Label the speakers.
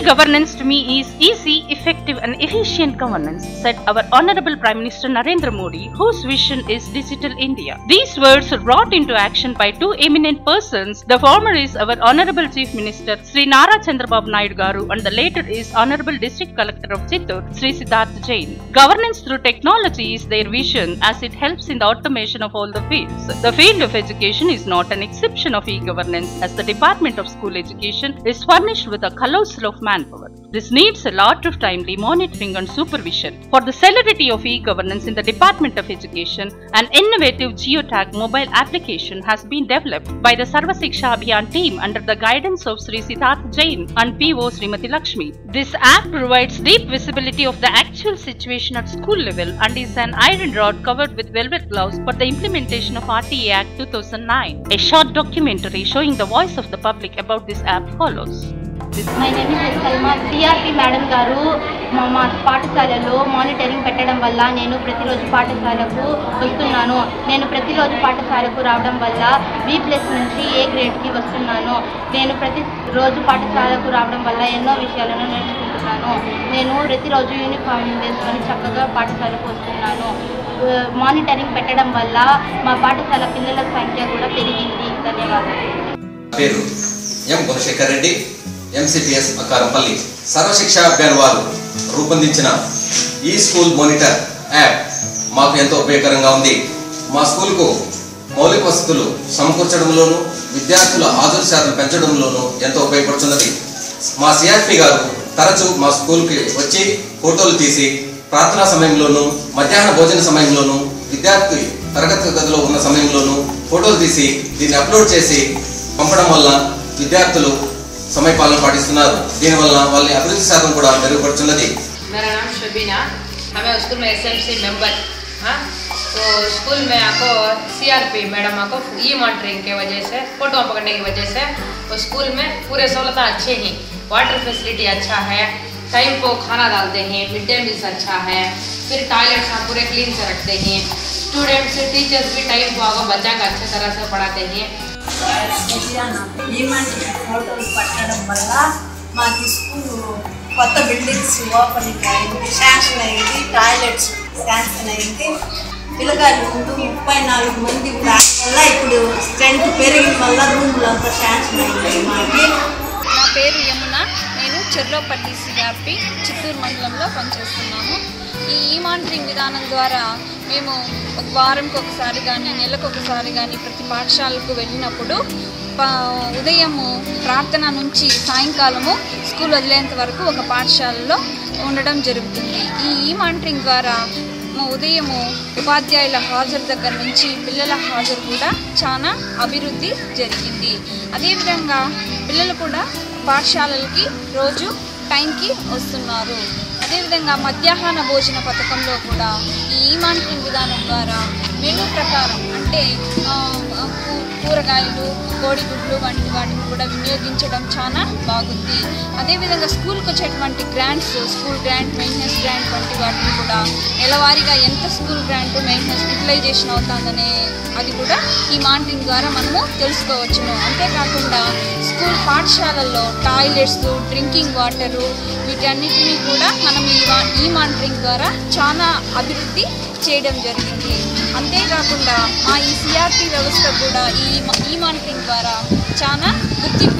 Speaker 1: E-governance to me is easy, effective and efficient governance, said our Honorable Prime Minister Narendra Modi, whose vision is Digital India. These words are brought into action by two eminent persons. The former is our Honorable Chief Minister Sri Nara Chandrababu Naidu Garu and the latter is Honorable District Collector of Chittoor Sri Siddharth Jain. Governance through technology is their vision as it helps in the automation of all the fields. The field of education is not an exception of e-governance, as the Department of School Education is furnished with a colossal of manpower. This needs a lot of timely monitoring and supervision. For the celerity of e-governance in the Department of Education, an innovative geotag mobile application has been developed by the Sarva Shiksha Abhiyan team under the guidance of Sri Siddharth Jain and PO Srimati Lakshmi. This app provides deep visibility of the actual situation at school level and is an iron rod covered with velvet gloves for the implementation of RTA Act 2009. A short documentary showing the voice of the public about this app follows.
Speaker 2: My name is Salma. CRP Madam Garu మా పాఠశాలలో monitoring పెట్టడం వల్ల నేను ప్రతిరోజు పాఠశాలకు వస్తున్నాను. నేను ప్రతిరోజు పాఠశాలకు రావడం వల్ల B+ నుంచి A గ్రేడ్కి వస్తున్నాను. నేను ప్రతిరోజు పాఠశాలకు రావడం వల్ల ఎన్నో విషయాలను నేర్చుకుంటున్నాను. నేను ప్రతిరోజు యూనిఫామ్ వేసుకొని చక్కగా పాఠశాలకు వస్తున్నాను. మానిటరింగ్ పెట్టడం వల్ల మా పాఠశాల పిల్లల సంఖ్య కూడా పెరిగింది. ధన్యవాదాలు.
Speaker 3: పేరు ఎం గుణశేఖర్ రెడ్డి, MCPS అకారంపల్లి. సర్వశిక్ష అభియాన్ వారు రూపొందించిన ఈ స్కూల్ మానిటర్ యాప్ మాకు ఎంతో ఉపయోగకరంగా ఉంది. మా స్కూల్కు మౌలిక వసతులు సమకూర్చడంలోనూ విద్యార్థుల హాజరు శాతం పెంచడంలోనూ ఎంతో ఉపయోగపడుతున్నది. మా CRP గారు తరచూ మా స్కూల్కి వచ్చి ఫోటోలు తీసి ప్రార్థనా సమయంలోనూ మధ్యాహ్న భోజన సమయంలోనూ విద్యార్థి తరగతి గదిలో ఉన్న సమయంలోనూ ఫోటోలు తీసి దీన్ని అప్లోడ్ చేసి పంపడం వల్ల విద్యార్థులు సమయపాలన పాటిస్తున్నారు. దీనివల్ల వాళ్ళ అభివృద్ధి శాతం కూడా మెరుగుపడుతున్నది.
Speaker 4: मेरा नाम शबीना, हमें स्कूल में SMC मेंबर तो स्कूल में आपको CRP मैडम आपको मॉनिटरिंग के वजह से फोटो पकड़ने की वजह से वो स्कूल में पूरे सहूलत अच्छे हैं. वाटर फैसिलिटी अच्छा है, टाइम को खाना डालते हैं, मिड डे मील्स अच्छा है, फिर टॉयलेट्स आप पूरे क्लीन से रखते हैं. स्टूडेंट्स टीचर्स भी टाइम को आपको बच्चा का अच्छे तरह से पढ़ाते हैं.
Speaker 5: ఫోటోలు పట్టడం వల్ల మాకు స్కూల్ కొత్త బిల్డింగ్స్ ఓపెనింగ్ అయింది, శాంక్షన్ అయింది, టాయిలెట్స్ శాంక్షన్ అయింది. పిల్లగాళ్ళు ముందు 34 మంది ఉండడం వల్ల ఇప్పుడు స్ట్రెంత్ పెరిగిన వల్ల రూములు అంతా శాంక్షన్ అయింది మాకి.
Speaker 6: నా పేరు యమున, నేను చెర్లోపల్లి CRP చిత్తూరు మండలంలో పనిచేస్తున్నాము. ఈ మానిటరింగ్ విధానం ద్వారా మేము ఒక వారంకి ఒకసారి కానీ నెలకు ఒకసారి కానీ ప్రతి పాఠశాలకు వెళ్ళినప్పుడు ఉదయము ప్రార్థన నుంచి సాయంకాలము స్కూల్ వదిలేంత వరకు ఒక పాఠశాలలో ఉండడం జరుగుతుంది. ఈ మానిటరింగ్ ద్వారా ఉదయము ఉపాధ్యాయుల హాజరు దగ్గర నుంచి పిల్లల హాజరు కూడా చాలా అభివృద్ధి జరిగింది. అదేవిధంగా పిల్లలు కూడా పాఠశాలలకి రోజు టైంకి వస్తున్నారు. అదేవిధంగా మధ్యాహ్న భోజన పథకంలో కూడా ఈ మానిటరింగ్ విధానం ద్వారా మెనూ ప్రకారం అంటే కూరగాయలు, కోడిగుడ్లు వంటి వాటిని కూడా వినియోగించడం చాలా బాగుంది. అదేవిధంగా స్కూల్కి వచ్చేటువంటి grants, school grant, maintenance grant వంటి వాటిని కూడా నెలవారీగా ఎంత స్కూల్ గ్రాంట్, మెయింటెనెన్స్ యూటిలైజేషన్ అవుతుందనే అది కూడా ఈ మానిటరింగ్ ద్వారా మనము తెలుసుకోవచ్చును. అంతేకాకుండా స్కూల్ పాఠశాలల్లో టాయిలెట్స్, డ్రింకింగ్ వాటరు వీటన్నిటినీ కూడా మనం ఈ మానిటరింగ్ ద్వారా చాలా అభివృద్ధి చేయడం జరిగింది. అంతేకాకుండా మా ఈ CRP వ్యవస్థ కూడా ఈ మానిటరింగ్ ద్వారా చాలా గుర్తింపు